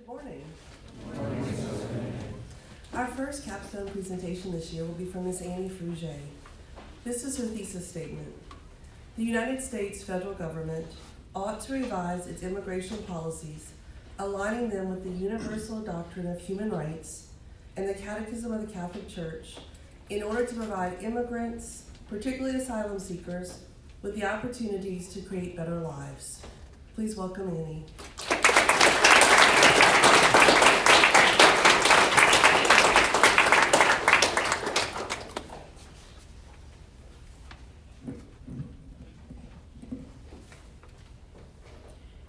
morning. Good morning. Our first capstone presentation this year will be from Ms. Frugé. This is her thesis statement. The United States federal government ought to revise its immigration policies, aligning them with the universal doctrine of human rights and the Catechism of the Catholic Church in order to provide immigrants, particularly asylum seekers, with the opportunities to create better lives. Please welcome Annie.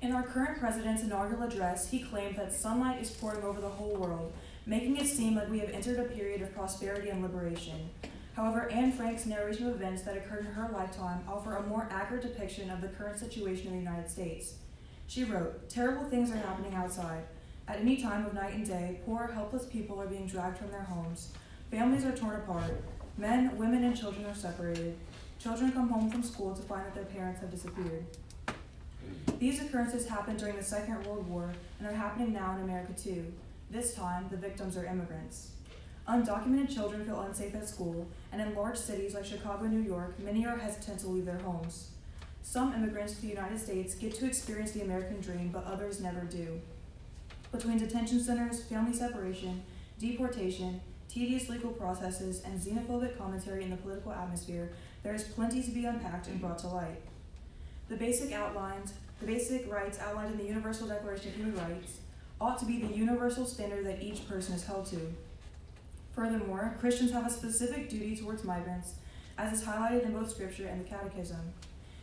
In our current president's inaugural address, he claimed that sunlight is pouring over the whole world, making it seem like we have entered a period of prosperity and liberation. However, Anne Frank's narration of events that occurred in her lifetime offer a more accurate depiction of the current situation in the United States. She wrote, "Terrible things are happening outside. At any time of night and day, poor, helpless people are being dragged from their homes. Families are torn apart. Men, women, and children are separated. Children come home from school to find that their parents have disappeared." These occurrences happened during the Second World War and are happening now in America too. This time, the victims are immigrants. Undocumented children feel unsafe at school, and in large cities like Chicago and New York, many are hesitant to leave their homes. Some immigrants to the United States get to experience the American dream, but others never do. Between detention centers, family separation, deportation, tedious legal processes, and xenophobic commentary in the political atmosphere, there is plenty to be unpacked and brought to light. The basic rights outlined in the Universal Declaration of Human Rights ought to be the universal standard that each person is held to. Furthermore, Christians have a specific duty towards migrants, as is highlighted in both Scripture and the Catechism.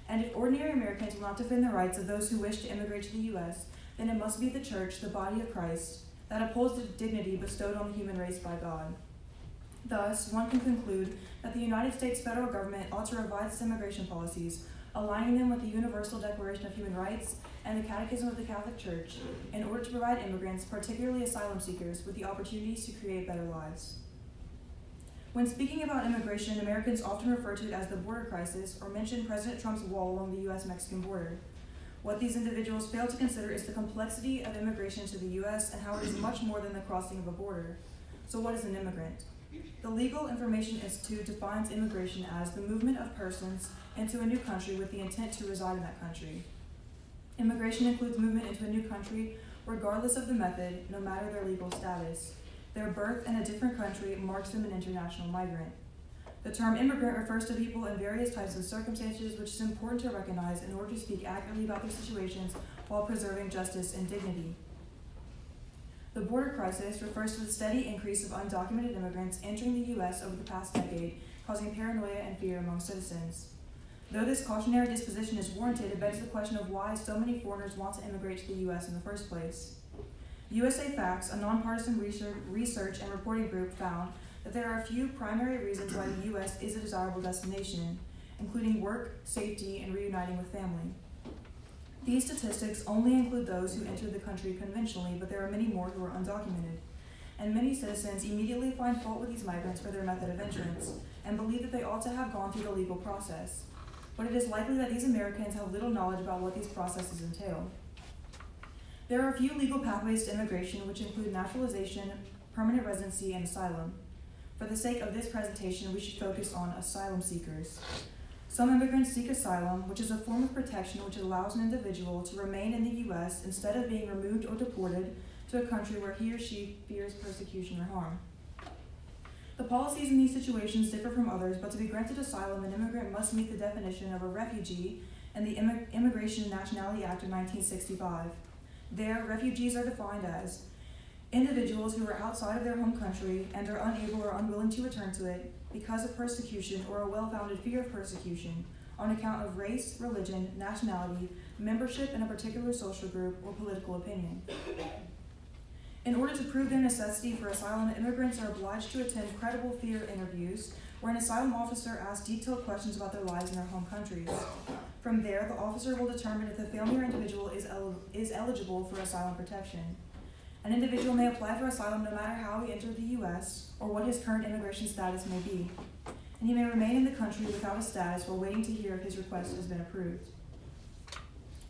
And if ordinary Americans will not defend the rights of those who wish to immigrate to the U.S., then it must be the Church, the body of Christ, that upholds the dignity bestowed on the human race by God. Thus, one can conclude that the United States federal government ought to revise its immigration policies, aligning them with the Universal Declaration of Human Rights and the Catechism of the Catholic Church, in order to provide immigrants, particularly asylum seekers, with the opportunities to create better lives. When speaking about immigration, Americans often refer to it as the border crisis or mention President Trump's wall along the U.S.-Mexican border. What these individuals fail to consider is the complexity of immigration to the U.S. and how it is much more than the crossing of a border. So what is an immigrant? The Legal Information Institute defines immigration as the movement of persons into a new country with the intent to reside in that country. Immigration includes movement into a new country regardless of the method, no matter their legal status. Their birth in a different country marks them an international migrant. The term immigrant refers to people in various types of circumstances, which is important to recognize in order to speak accurately about their situations while preserving justice and dignity. The border crisis refers to the steady increase of undocumented immigrants entering the U.S. over the past decade, causing paranoia and fear among citizens. Though this cautionary disposition is warranted, it begs the question of why so many foreigners want to immigrate to the U.S. in the first place. USA Facts, a nonpartisan research and reporting group, found that there are a few primary reasons why the U.S. is a desirable destination, including work, safety, and reuniting with family. These statistics only include those who entered the country conventionally, but there are many more who are undocumented. And many citizens immediately find fault with these migrants for their method of entrance, and believe that they ought to have gone through the legal process. But it is likely that these Americans have little knowledge about what these processes entail. There are a few legal pathways to immigration, which include naturalization, permanent residency, and asylum. For the sake of this presentation, we should focus on asylum seekers. Some immigrants seek asylum, which is a form of protection which allows an individual to remain in the U.S. instead of being removed or deported to a country where he or she fears persecution or harm. The policies in these situations differ from others, but to be granted asylum, an immigrant must meet the definition of a refugee in the Immigration and Nationality Act of 1965. There, refugees are defined as individuals who are outside of their home country and are unable or unwilling to return to it because of persecution or a well-founded fear of persecution on account of race, religion, nationality, membership in a particular social group, or political opinion. In order to prove their necessity for asylum, immigrants are obliged to attend credible fear interviews, where an asylum officer asks detailed questions about their lives in their home countries. From there, the officer will determine if the family or individual is eligible for asylum protection. An individual may apply for asylum no matter how he entered the U.S. or what his current immigration status may be, and he may remain in the country without a status while waiting to hear if his request has been approved.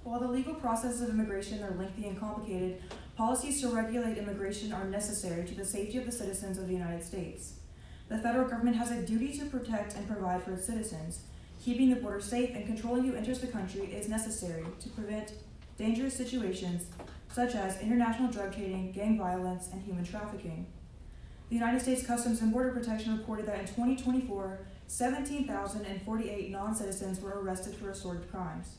While the legal processes of immigration are lengthy and complicated, policies to regulate immigration are necessary to the safety of the citizens of the United States. The federal government has a duty to protect and provide for its citizens. Keeping the border safe and controlling who enters the country is necessary to prevent dangerous situations such as international drug trading, gang violence, and human trafficking. The United States Customs and Border Protection reported that in 2024, 17,048 non-citizens were arrested for assorted crimes.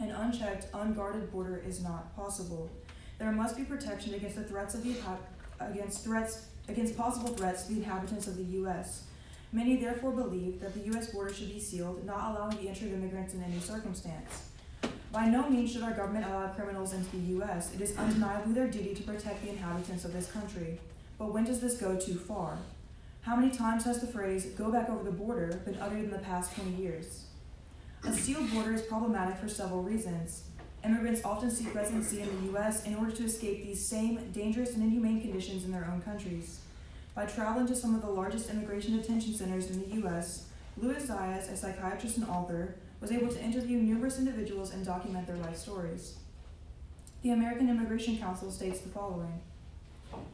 An unchecked, unguarded border is not possible. There must be protection against against possible threats to the inhabitants of the U.S. Many therefore believe that the U.S. border should be sealed, not allowing the entry of immigrants in any circumstance. By no means should our government allow criminals into the U.S. It is undeniably their duty to protect the inhabitants of this country. But when does this go too far? How many times has the phrase, "go back over the border," been uttered in the past 20 years? A sealed border is problematic for several reasons. Immigrants often seek residency in the U.S. in order to escape these same dangerous and inhumane conditions in their own countries. By traveling to some of the largest immigration detention centers in the U.S., Louis Zayas, a psychiatrist and author, was able to interview numerous individuals and document their life stories. The American Immigration Council states the following: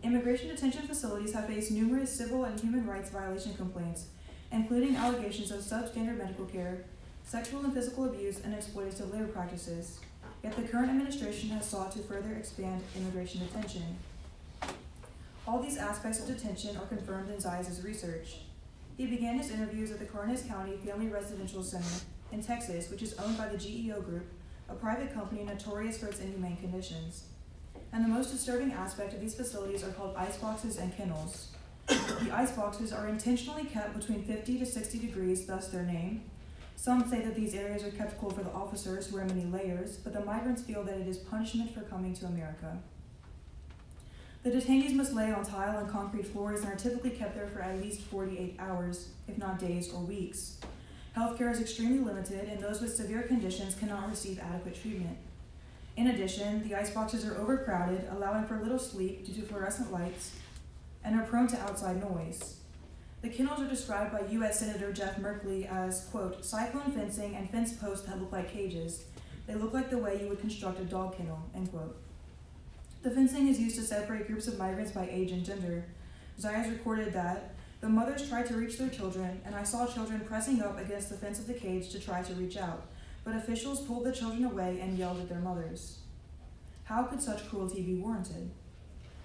immigration detention facilities have faced numerous civil and human rights violation complaints, including allegations of substandard medical care, sexual and physical abuse, and exploitative labor practices. Yet the current administration has sought to further expand immigration detention. All these aspects of detention are confirmed in Zayas' research. He began his interviews at the Karnes County Family Residential Center in Texas, which is owned by the GEO Group, a private company notorious for its inhumane conditions. And the most disturbing aspect of these facilities are called iceboxes and kennels. The iceboxes are intentionally kept between 50 to 60 degrees, thus their name. Some say that these areas are kept cool for the officers who wear many layers, but the migrants feel that it is punishment for coming to America. The detainees must lay on tile and concrete floors and are typically kept there for at least 48 hours, if not days or weeks. Healthcare is extremely limited, and those with severe conditions cannot receive adequate treatment. In addition, the iceboxes are overcrowded, allowing for little sleep due to fluorescent lights, and are prone to outside noise. The kennels are described by U.S. Senator Jeff Merkley as, quote, cyclone fencing and fence posts that look like cages. They look like the way you would construct a dog kennel, end quote. The fencing is used to separate groups of migrants by age and gender. Zayas recorded that the mothers tried to reach their children, and I saw children pressing up against the fence of the cage to try to reach out, but officials pulled the children away and yelled at their mothers. How could such cruelty be warranted?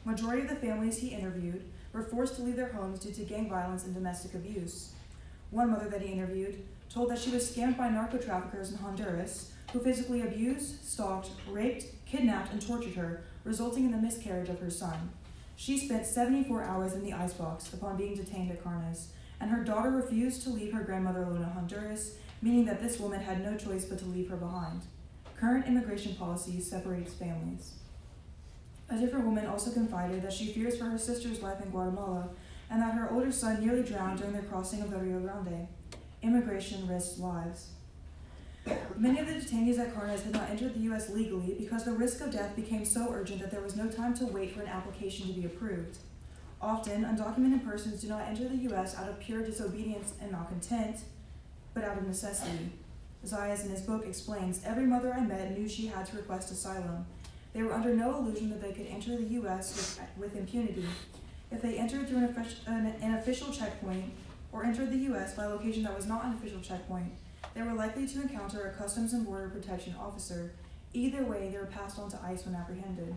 Majority of the families he interviewed were forced to leave their homes due to gang violence and domestic abuse. One mother that he interviewed told that she was scammed by narco-traffickers in Honduras who physically abused, stalked, raped, kidnapped, and tortured her, resulting in the miscarriage of her son. She spent 74 hours in the icebox upon being detained at Karnes, and her daughter refused to leave her grandmother alone in Honduras, meaning that this woman had no choice but to leave her behind. Current immigration policy separates families. A different woman also confided that she fears for her sister's life in Guatemala and that her older son nearly drowned during their crossing of the Rio Grande. Immigration risks lives. Many of the detainees at Karnes had not entered the U.S. legally because the risk of death became so urgent that there was no time to wait for an application to be approved. Often, undocumented persons do not enter the U.S. out of pure disobedience and malcontent, but out of necessity. Zayas in his book explains, every mother I met knew she had to request asylum. They were under no illusion that they could enter the U.S. with impunity. If they entered through an official checkpoint or entered the U.S. by a location that was not an official checkpoint, they were likely to encounter a Customs and Border Protection officer. Either way, they were passed on to ICE when apprehended.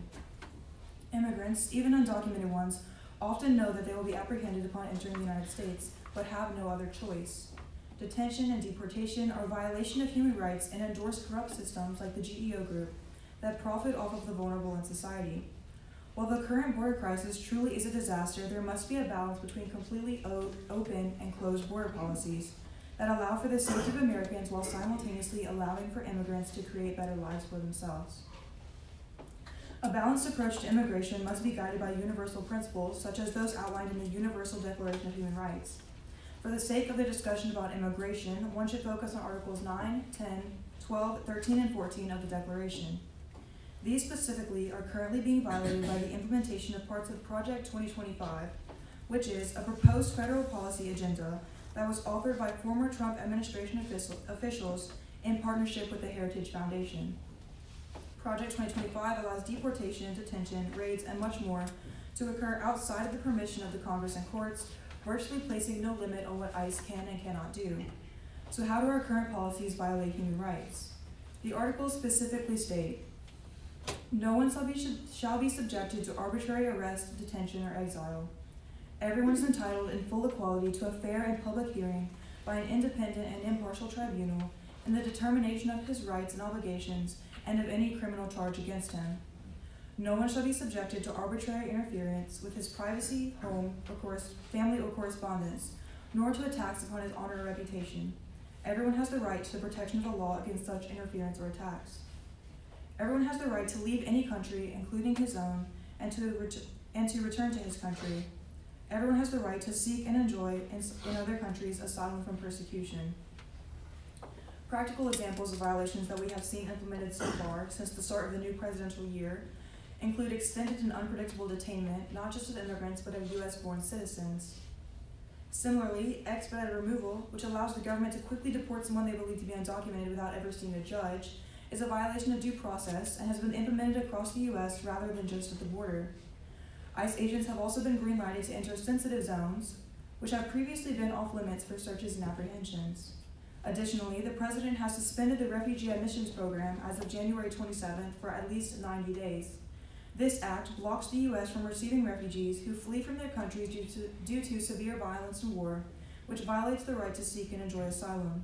Immigrants, even undocumented ones, often know that they will be apprehended upon entering the United States, but have no other choice. Detention and deportation are a violation of human rights and endorse corrupt systems like the GEO Group that profit off of the vulnerable in society. While the current border crisis truly is a disaster, there must be a balance between completely open and closed border policies that allow for the safety of Americans while simultaneously allowing for immigrants to create better lives for themselves. A balanced approach to immigration must be guided by universal principles, such as those outlined in the Universal Declaration of Human Rights. For the sake of the discussion about immigration, one should focus on Articles 9, 10, 12, 13, and 14 of the Declaration. These specifically are currently being violated by the implementation of parts of Project 2025, which is a proposed federal policy agenda that was authored by former Trump administration officials in partnership with the Heritage Foundation. Project 2025 allows deportation, detention, raids, and much more to occur outside of the permission of the Congress and courts, virtually placing no limit on what ICE can and cannot do. So how do our current policies violate human rights? The articles specifically state, no one shall be subjected to arbitrary arrest, detention, or exile. Everyone is entitled in full equality to a fair and public hearing by an independent and impartial tribunal in the determination of his rights and obligations and of any criminal charge against him. No one shall be subjected to arbitrary interference with his privacy, home, or family or correspondence, nor to attacks upon his honor or reputation. Everyone has the right to the protection of the law against such interference or attacks. Everyone has the right to leave any country, including his own, and to return to his country. Everyone has the right to seek and enjoy in other countries asylum from persecution. Practical examples of violations that we have seen implemented so far since the start of the new presidential year include extended and unpredictable detainment, not just of immigrants, but of U.S.-born citizens. Similarly, expedited removal, which allows the government to quickly deport someone they believe to be undocumented without ever seeing a judge, is a violation of due process and has been implemented across the U.S. rather than just at the border. ICE agents have also been green-lighted to enter sensitive zones, which have previously been off-limits for searches and apprehensions. Additionally, the President has suspended the refugee admissions program as of January 27th for at least 90 days. This act blocks the U.S. from receiving refugees who flee from their countries due to severe violence and war, which violates the right to seek and enjoy asylum.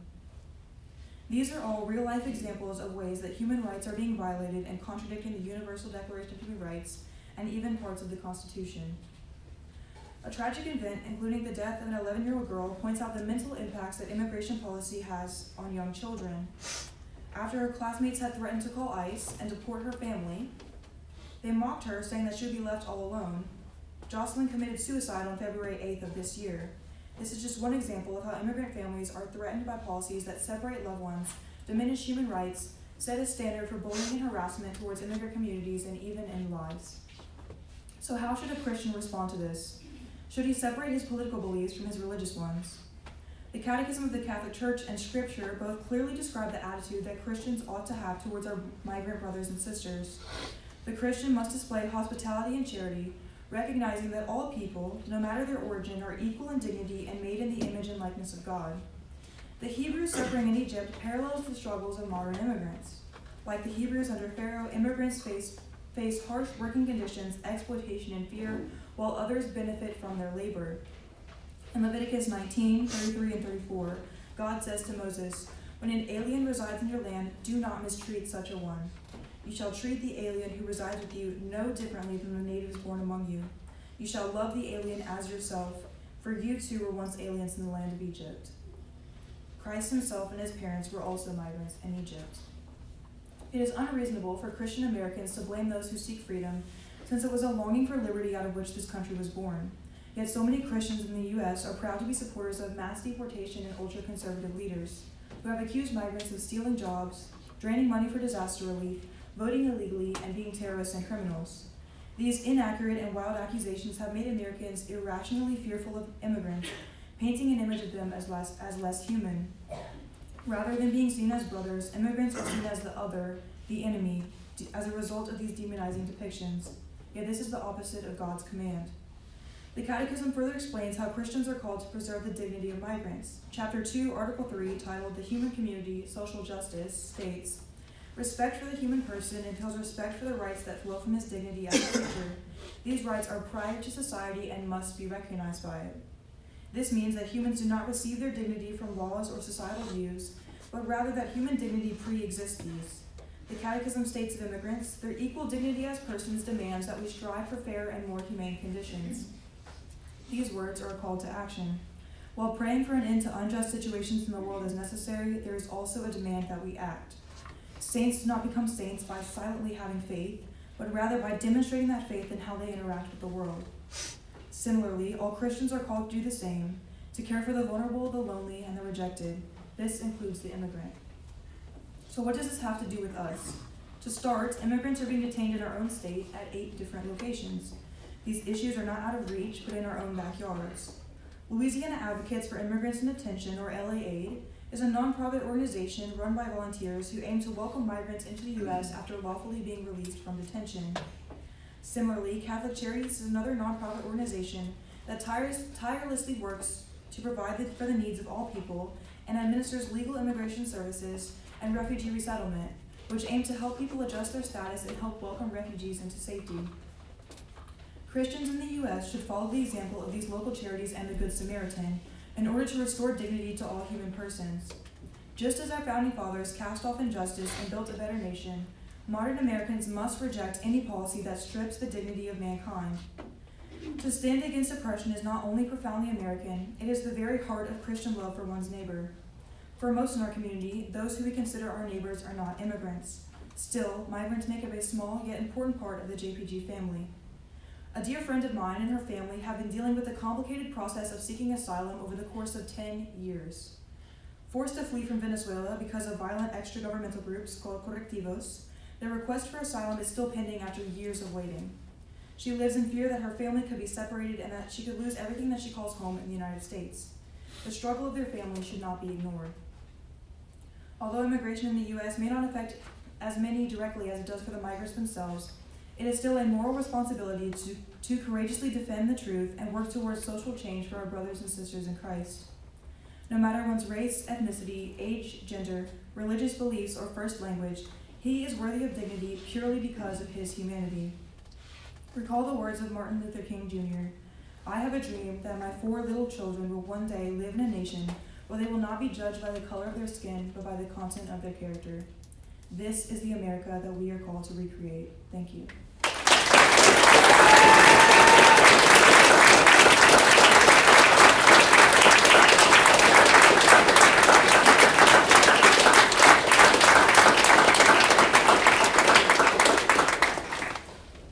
These are all real-life examples of ways that human rights are being violated and contradicting the Universal Declaration of Human Rights and even parts of the Constitution. A tragic event, including the death of an 11-year-old girl, points out the mental impacts that immigration policy has on young children. After her classmates had threatened to call ICE and deport her family, they mocked her, saying that she would be left all alone. Jocelyn committed suicide on February 8th of this year. This is just one example of how immigrant families are threatened by policies that separate loved ones, diminish human rights, set a standard for bullying and harassment towards immigrant communities, and even end lives. So how should a Christian respond to this? Should he separate his political beliefs from his religious ones? The Catechism of the Catholic Church and Scripture both clearly describe the attitude that Christians ought to have towards our migrant brothers and sisters. The Christian must display hospitality and charity, recognizing that all people, no matter their origin, are equal in dignity and made in the image and likeness of God. The Hebrews suffering in Egypt parallels the struggles of modern immigrants. Like the Hebrews under Pharaoh, immigrants face harsh working conditions, exploitation, and fear, while others benefit from their labor. In Leviticus 19:33 and 34, God says to Moses, "When an alien resides in your land, do not mistreat such a one. You shall treat the alien who resides with you no differently than the natives born among you. You shall love the alien as yourself, for you too were once aliens in the land of Egypt." Christ himself and his parents were also migrants in Egypt. It is unreasonable for Christian Americans to blame those who seek freedom, since it was a longing for liberty out of which this country was born. Yet so many Christians in the U.S. are proud to be supporters of mass deportation and ultra-conservative leaders, who have accused migrants of stealing jobs, draining money for disaster relief, voting illegally, and being terrorists and criminals. These inaccurate and wild accusations have made Americans irrationally fearful of immigrants, painting an image of them as less human. Rather than being seen as brothers, immigrants are seen as the other, the enemy, as a result of these demonizing depictions. Yet this is the opposite of God's command. The Catechism further explains how Christians are called to preserve the dignity of migrants. Chapter 2, Article 3, titled "The Human Community, Social Justice," states, "Respect for the human person entails respect for the rights that flow from his dignity as a creature. These rights are prior to society and must be recognized by it. This means that humans do not receive their dignity from laws or societal views, but rather that human dignity pre-exists these. The Catechism states of immigrants, their equal dignity as persons demands that we strive for fair and more humane conditions." These words are a call to action. While praying for an end to unjust situations in the world is necessary, there is also a demand that we act. Saints do not become saints by silently having faith, but rather by demonstrating that faith in how they interact with the world. Similarly, all Christians are called to do the same, to care for the vulnerable, the lonely, and the rejected. This includes the immigrant. So what does this have to do with us? To start, immigrants are being detained in our own state at 8 different locations. These issues are not out of reach, but in our own backyards. Louisiana Advocates for Immigrants in Detention, or LAAID, is a nonprofit organization run by volunteers who aim to welcome migrants into the U.S. after lawfully being released from detention. Similarly, Catholic Charities is another nonprofit organization that tirelessly works to provide for the needs of all people and administers legal immigration services and refugee resettlement, which aim to help people adjust their status and help welcome refugees into safety. Christians in the U.S. should follow the example of these local charities and the Good Samaritan in order to restore dignity to all human persons. Just as our founding fathers cast off injustice and built a better nation, modern Americans must reject any policy that strips the dignity of mankind. To stand against oppression is not only profoundly American, it is the very heart of Christian love for one's neighbor. For most in our community, those who we consider our neighbors are not immigrants. Still, migrants make up a small yet important part of the JPG family. A dear friend of mine and her family have been dealing with the complicated process of seeking asylum over the course of 10 years. Forced to flee from Venezuela because of violent extra-governmental groups called colectivos, their request for asylum is still pending after years of waiting. She lives in fear that her family could be separated and that she could lose everything that she calls home in the United States. The struggle of their family should not be ignored. Although immigration in the U.S. may not affect as many directly as it does for the migrants themselves, it is still a moral responsibility to courageously defend the truth and work towards social change for our brothers and sisters in Christ. No matter one's race, ethnicity, age, gender, religious beliefs, or first language, he is worthy of dignity purely because of his humanity. Recall the words of Martin Luther King Jr. I have a dream that my 4 little children will one day live in a nation where they will not be judged by the color of their skin, but by the content of their character. This is the America that we are called to recreate. Thank you.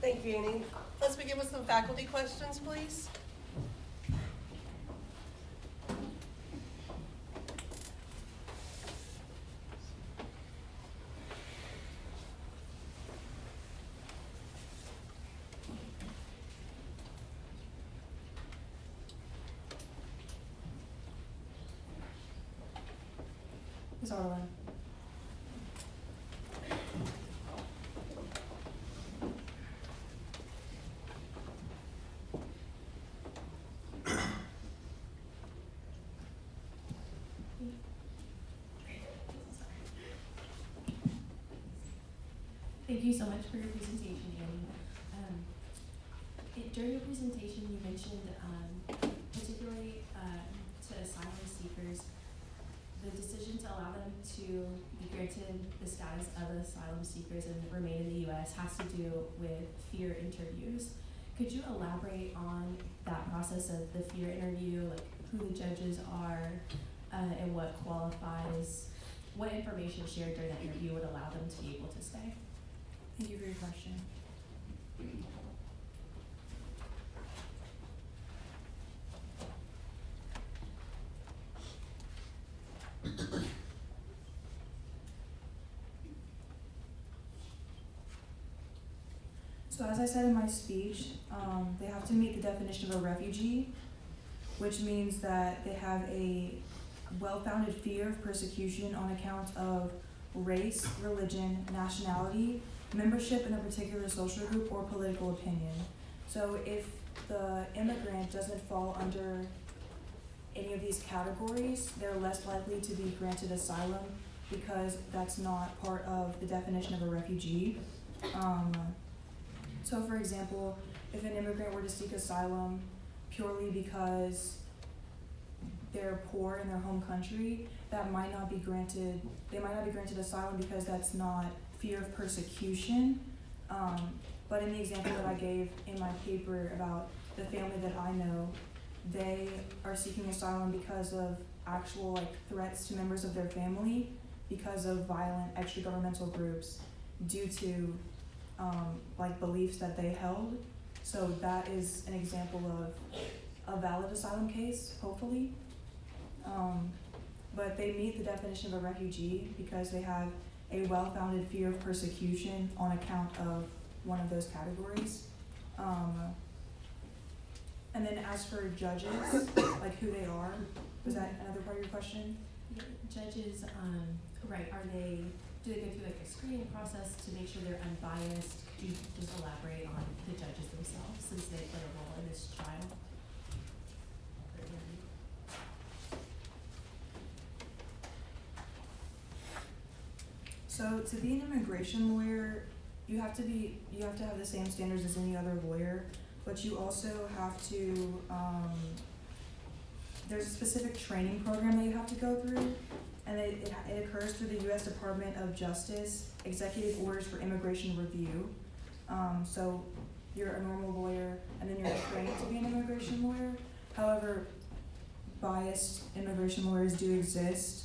Thank you, Annie. Let's begin with some faculty questions, please. Ms. Arlen. Thank you so much for your presentation, Annie. During your presentation, you mentioned, particularly to asylum seekers, the decision to allow them to be granted the status of asylum seekers and remain in the U.S. has to do with fear interviews. Could you elaborate on that process of the fear interview, like who the judges are, and what qualifies, what information shared during that interview would allow them to be able to stay? Thank you for your question. So as I said in my speech, they have to meet the definition of a refugee, which means that they have a well-founded fear of persecution on account of race, religion, nationality, membership in a particular social group, or political opinion. So if the immigrant doesn't fall under any of these categories, they're less likely to be granted asylum because that's not part of the definition of a refugee. So for example, if an immigrant were to seek asylum purely because they're poor in their home country, that might not be granted, they might not be granted asylum because that's not fear of persecution. But in the example that I gave in my paper about the family that I know, they are seeking asylum because of actual threats to members of their family because of violent extra-governmental groups due to beliefs that they held. So that is an example of a valid asylum case, hopefully. But they meet the definition of a refugee because they have a well-founded fear of persecution on account of one of those categories. And then as for judges, who they are, was that another part of your question? Yeah, judges, right, do they go through like a screening process to make sure they're unbiased? Could you just elaborate on the judges themselves since they play a role in this trial? So to be an immigration lawyer, you have to have the same standards as any other lawyer, but you also have to, there's a specific training program that you have to go through, and it occurs through the U.S. Department of Justice Executive Orders for Immigration Review. So you're a normal lawyer, and then you're trained to be an immigration lawyer. However, biased immigration lawyers do exist.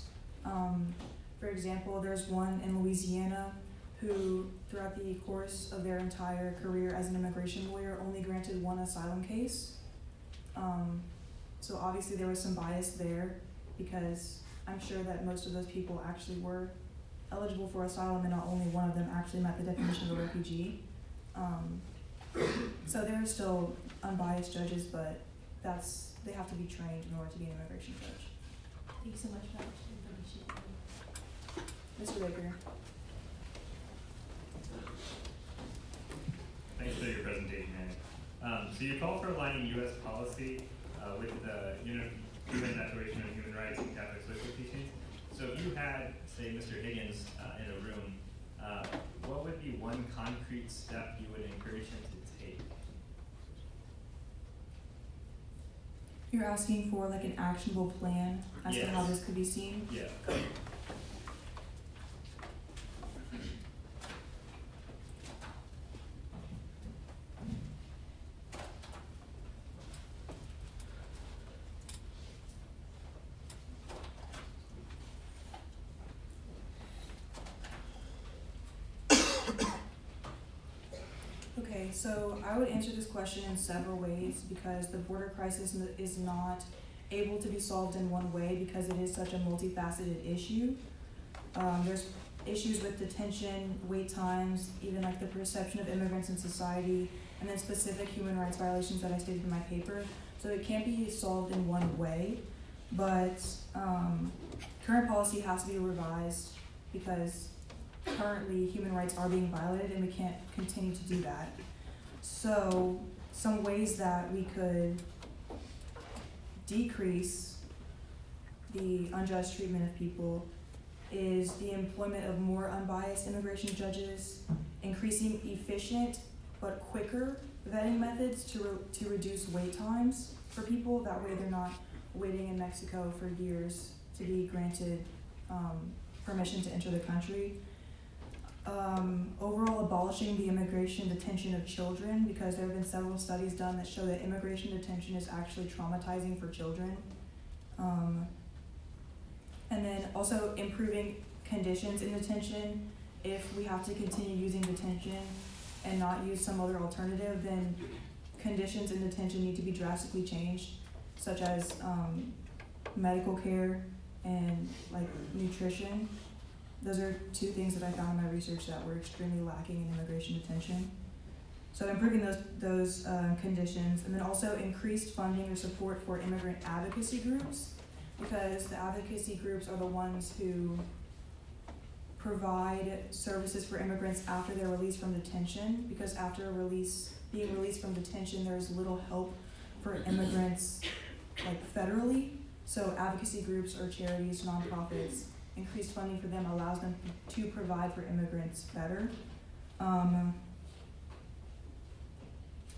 For example, there's one in Louisiana who, throughout the course of their entire career as an immigration lawyer, only granted one asylum case. So obviously there was some bias there, because I'm sure that most of those people actually were eligible for asylum, and not only one of them actually met the definition of a refugee. So there are still unbiased judges, but they have to be trained in order to be an immigration judge. Thank you so much for that information. Mr. Baker. Thanks for your presentation, Annie. So you call for aligning U.S. policy with the human declaration of human rights and Catholic social teachings. So if you had, say, Mr. Higgins in a room, what would be one concrete step you would encourage him to take? You're asking for like an actionable plan as to how Yes. this could be seen? Yeah. Okay, so I would answer this question in several ways, because the border crisis is not able to be solved in one way, because it is such a multifaceted issue. There's issues with detention, wait times, even like the perception of immigrants in society, and then specific human rights violations that I stated in my paper. So it can't be solved in one way, but current policy has to be revised, because currently human rights are being violated and we can't continue to do that. So some ways that we could decrease the unjust treatment of people is the employment of more unbiased immigration judges, increasing efficient but quicker vetting methods to reduce wait times for people. That way they're not waiting in Mexico for years to be granted permission to enter the country. Overall, abolishing the immigration detention of children, because there have been several studies done that show that immigration detention is actually traumatizing for children. And then also improving conditions in detention. If we have to continue using detention and not use some other alternative, then conditions in detention need to be drastically changed, such as medical care and like nutrition. Those are two things that I found in my research that were extremely lacking in immigration detention. So improving those conditions, and then also increased funding or support for immigrant advocacy groups, because the advocacy groups are the ones who provide services for immigrants after they're released from detention, because after being released from detention, there's little help for immigrants like federally. So advocacy groups or charities, nonprofits, increased funding for them allows them to provide for immigrants better. And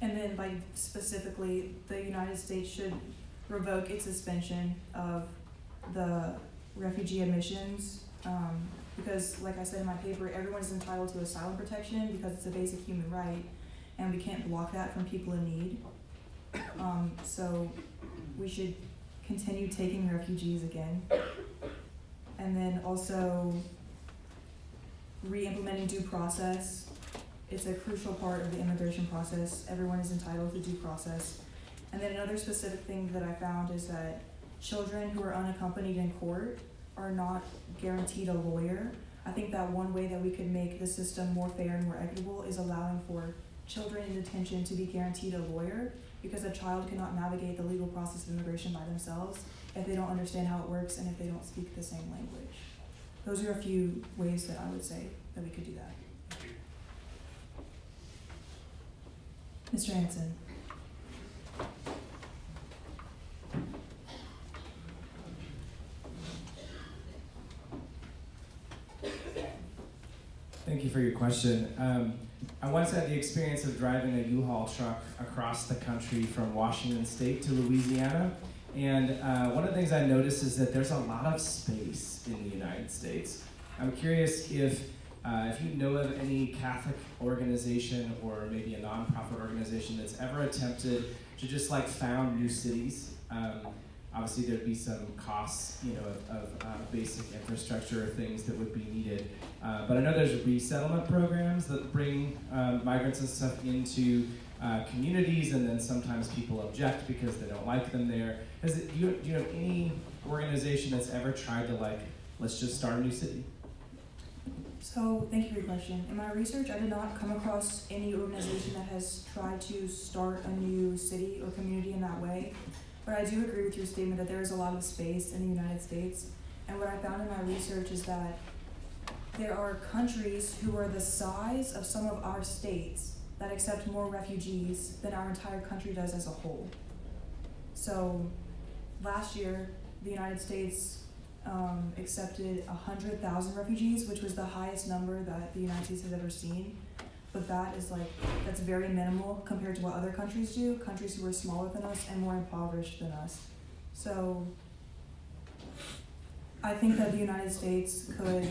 then like specifically, the United States should revoke its suspension of the refugee admissions, because like I said in my paper, everyone is entitled to asylum protection because it's a basic human right, and we can't block that from people in need. So we should continue taking refugees again. And then also re-implementing due process. It's a crucial part of the immigration process. Everyone is entitled to due process. And then another specific thing that I found is that children who are unaccompanied in court are not guaranteed a lawyer. I think that one way that we could make the system more fair and more equitable is allowing for children in detention to be guaranteed a lawyer, because a child cannot navigate the legal process of immigration by themselves, if they don't understand how it works and if they don't speak the same language. Those are a few ways that I would say that we could do that. Mr. Hanson. Thank you for your question. I once had the experience of driving a U-Haul truck across the country from Washington State to Louisiana. And one of the things I noticed is that there's a lot of space in the United States. I'm curious if you know of any Catholic organization or maybe a nonprofit organization that's ever attempted to just like found new cities. Obviously, there'd be some costs, of basic infrastructure or things that would be needed. But I know there's resettlement programs that bring migrants and stuff into communities, and then sometimes people object because they don't like them there. Do you know any organization that's ever tried to let's just start a new city? So, thank you for your question. In my research, I did not come across any organization that has tried to start a new city or community in that way. But I do agree with your statement that there is a lot of space in the United States. And what I found in my research is that there are countries who are the size of some of our states that accept more refugees than our entire country does as a whole. So last year, the United States accepted 100,000 refugees, which was the highest number that the United States has ever seen. But that's very minimal compared to what other countries do, countries who are smaller than us and more impoverished than us. So I think that the United States could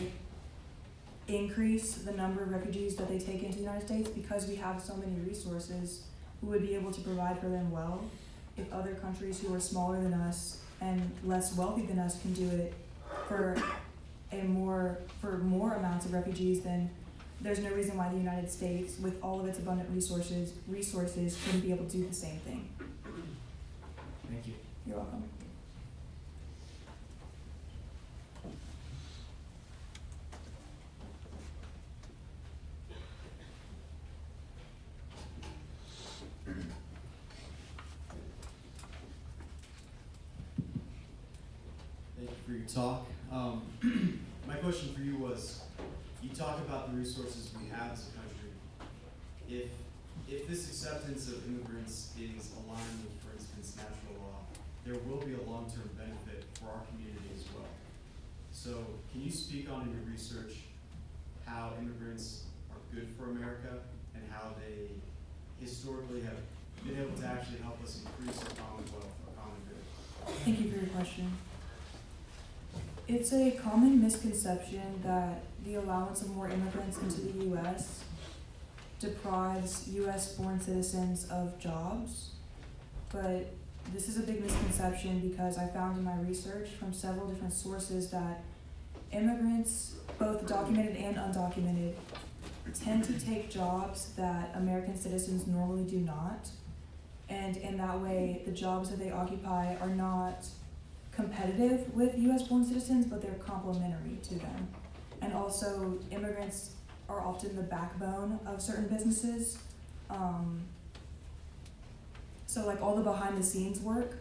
increase the number of refugees that they take into the United States because we have so many resources. We would be able to provide for them well. If other countries who are smaller than us and less wealthy than us can do it for more amounts of refugees, then there's no reason why the United States, with all of its abundant resources shouldn't be able to do the same thing. Thank you. You're welcome. Thank you for your talk. My question for you was, you talk about the resources we have as a country. If this acceptance of immigrants is aligned with, for instance, natural law, there will be a long-term benefit for our community as well. So can you speak on in your research how immigrants are good for America and how they historically have been able to actually help us increase our commonwealth, our common good? Thank you for your question. It's a common misconception that the allowance of more immigrants into the U.S. deprives U.S.-born citizens of jobs, but this is a big misconception because I found in my research from several different sources that immigrants, both documented and undocumented, tend to take jobs that American citizens normally do not, and in that way, the jobs that they occupy are not competitive with U.S.-born citizens, but they're complementary to them. And also, immigrants are often the backbone of certain businesses. So like all the behind-the-scenes work,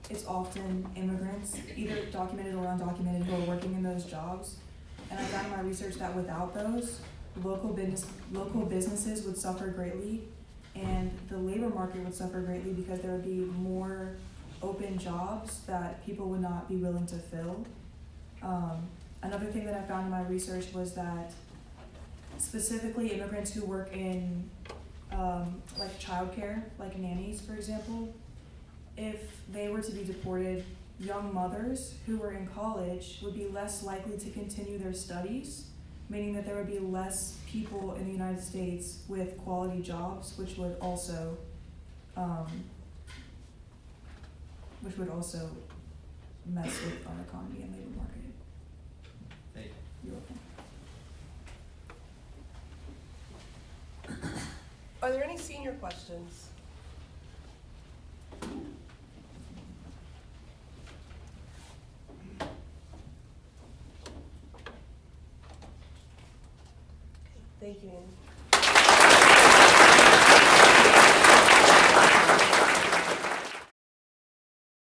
it's often immigrants, either documented or undocumented, who are working in those jobs. And I found in my research that without those, local businesses would suffer greatly, and the labor market would suffer greatly because there would be more open jobs that people would not be willing to fill. Another thing that I found in my research was that specifically immigrants who work in like childcare, like nannies, for example, if they were to be deported, young mothers who were in college would be less likely to continue their studies, meaning that there would be less people in the United States with quality jobs, which would also mess with our economy and labor market. Thank you. You're welcome. Are there any senior questions? Thank you, Annie.